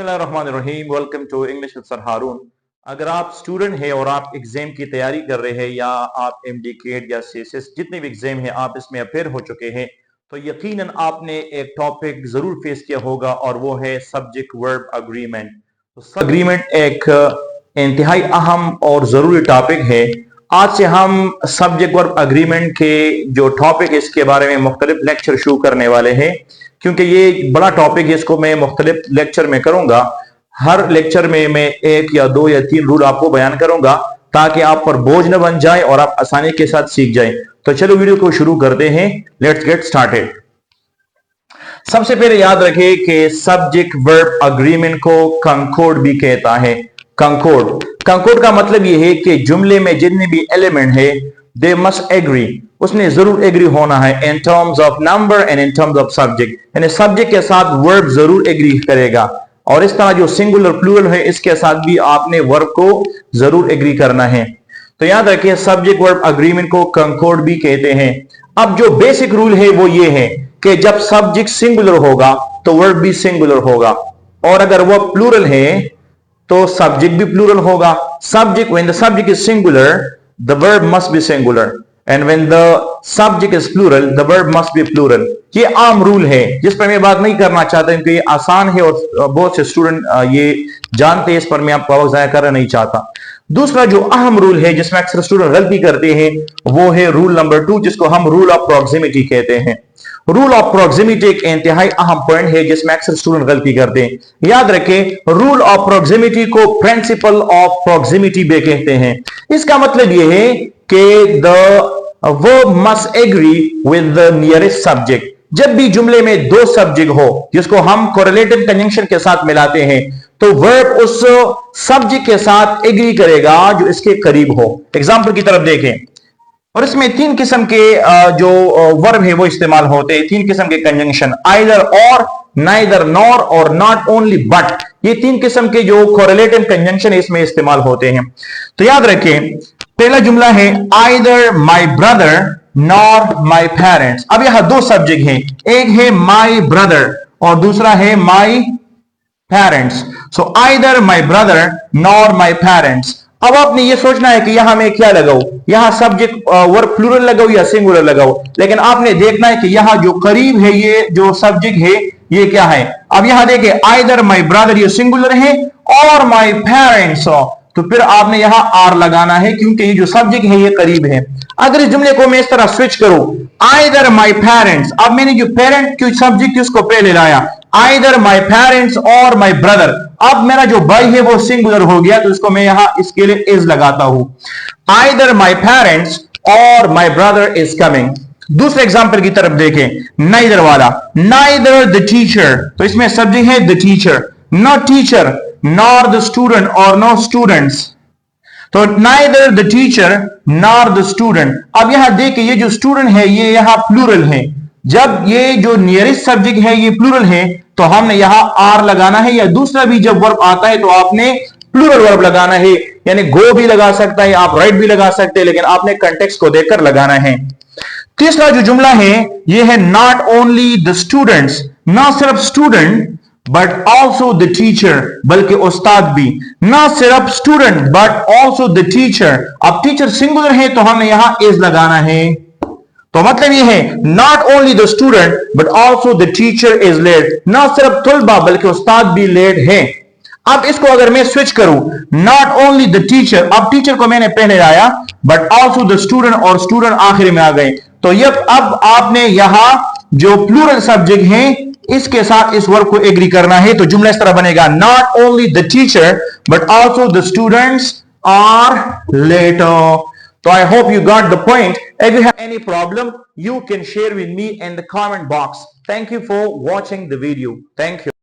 बिस्मिल्लाहिर्रहमानिर्रहीम। Welcome to English with sir Haroon. अगर आप स्टूडेंट हैं और आप एग्जाम की तैयारी कर रहे हैं या आप एमडी-केट या सीएसएस जितने भी एग्जाम हैं आप इसमें अपेयर हो चुके हैं तो यकीनन आपने एक टॉपिक जरूर फेस किया होगा और वो है सब्जेक्ट वर्ब अग्रीमेंट। तो अग्रीमेंट एक इंतहाई अहम और जरूरी टॉपिक है। आज से हम सब्जेक्ट वर्ब अग्रीमेंट के जो टॉपिक है इसके बारे में मुख्तलिफ लेक्चर शुरू करने वाले हैं, क्योंकि ये बड़ा टॉपिक है, इसको मैं मुख्तलिफ लेक्चर में करूंगा। हर लेक्चर में मैं एक या दो या तीन रूल आपको बयान करूंगा ताकि आप पर बोझ न बन जाए और आप आसानी के साथ सीख जाएं। तो चलो वीडियो को शुरू करते हैं। Let's get started. सबसे पहले याद रखें कि सब्जेक्ट वर्ब अग्रीमेंट को कंकोर्ड भी कहता है। कंकोर्ड का मतलब यह है कि जुमले में जितने भी एलिमेंट है दे मस्ट एग्री, उसने जरूर एग्री होना है in terms of number and in terms of subject, यानी सब्जेक्ट के साथ वर्ब जरूर एग्री करेगा। और इस तरह जो सिंगुलर प्लूरल है इसके साथ भी आपने वर्ब को जरूर एग्री करना है। तो याद रखिए सब्जेक्ट वर्ब अग्रीमेंट को कंकोर्ड भी कहते हैं। अब जो बेसिक रूल है वो ये है कि जब सब्जेक्ट सिंगुलर होगा तो वर्ब भी सिंगुलर होगा, और अगर वह प्लूरल है तो सब्जेक्ट भी प्लूरल होगा। Subject, when the subject is singular the verb must be singular, and when the subject is plural the verb must be plural। ये आम रूल है जिस पर मैं बात नहीं करना चाहता क्योंकि ये आसान है और बहुत से स्टूडेंट ये जानते हैं, इस पर मैं आपका वक्त जाया करना नहीं चाहता। दूसरा जो अहम रूल है जिसमें अक्सर स्टूडेंट गलती करते हैं वो है रूल नंबर 2, जिसको हम रूल ऑफ प्रॉक्सिमिटी कहते हैं। रूल ऑफ प्रॉक्सिमिटी एक इंतहाई अहम पॉइंट है जिसमें अक्सर स्टूडेंट गलती करते हैं। याद रखें रूल ऑफ प्रॉक्सिमिटी को प्रिंसिपल ऑफ प्रॉक्सिमिटी भी कहते हैं। इसका मतलब यह है कि the verb must agree with the nearest subject. जब भी जुमले में दो सब्जेक्ट हो जिसको हम कोरिलेटिव कंजंक्शन के साथ मिलाते हैं तो वर्ब उस सब्जेक्ट के साथ एग्री करेगा जो इसके करीब हो। एग्जांपल की तरफ देखें, और इसमें तीन किस्म के जो वर्ब है वो इस्तेमाल होते हैं, तीन किस्म के कंजंक्शन, आइदर और, नाइदर नॉर और नॉट ओनली बट। ये तीन किस्म के जो कोरिलेटिव कंजंक्शन है इसमें इस्तेमाल होते हैं। तो याद रखें पहला जुमला है either my brother nor my parents. अब यहां दो सब्जेक्ट हैं, एक है माय ब्रदर और दूसरा है my parents. So either my brother nor my parents. अब आपने ये सोचना है कि यहां मैं क्या लगाऊं, यहां सब्जेक्ट वर्ब प्लूरल लगाऊं या सिंगुलर लगाऊं, लेकिन आपने देखना है कि यहां जो करीब है ये जो सब्जेक्ट है ये क्या है। अब यहां देखिए आइदर माय ब्रदर ये सिंगुलर है और माय पेरेंट्स, तो फिर आपने यहां आर लगाना है क्योंकि ये जो सब्जेक्ट है ये करीब है। अगर इस जुमले को मैं इस तरह स्विच करूं आइदर माय पेरेंट्स, अब मैंने जो पेरेंट की सब्जेक्ट उसको पहले लाया, आइदर माय पेरेंट्स और माय ब्रदर। अब मेरा जो भाई है वो सिंगुलर हो गया तो इसको मैं यहां इसके लिए इज लगाता हूं, आइदर माय पेरेंट्स और माय ब्रदर इज कमिंग। दूसरे एग्जांपल की तरफ देखें, नाइदर वाला, नाइदर द टीचर, तो इसमें सब्जेक्ट है the teacher, not teacher nor the student और नो स्टूडेंट्स, तो neither the teacher nor the student. अब यहां देखिए ये जो स्टूडेंट है ये यहां प्लूरल है, जब ये जो नियरेस्ट सब्जेक्ट है ये प्लूरल है तो हमने यहां आर लगाना है, या दूसरा भी जब वर्ब आता है तो आपने प्लूरल वर्ब लगाना है, यानी गो भी लगा सकता है, आप राइट भी लगा सकते हैं, लेकिन आपने कंटेक्स्ट को देखकर लगाना है। तीसरा जो जुमला है ये है नॉट ओनली द स्टूडेंट्स, ना सिर्फ student but also the teacher, बल्कि उस्ताद भी, ना सिर्फ student but also the teacher. अब टीचर सिंगुलर है तो हमने यहां इज लगाना है, तो मतलब ये है not only the student but also the teacher is late, ना सिर्फ तुलबा बल्कि उस्ताद भी लेट है। अब इसको अगर मैं स्विच करूं नॉट ओनली द टीचर, अब टीचर को मैंने पहले लाया बट ऑल्सो द स्टूडेंट और स्टूडेंट आखिर में आ गए, तो ये अब आपने यहां जो प्लूरल सब्जेक्ट है इसके साथ इस वर्ब को एग्री करना है। तो जुमला इस तरह बनेगा not only the teacher but also the students are late. So I hope you got the point. If you have any problem, you can share with me in the comment box. Thank you for watching the video. Thank you.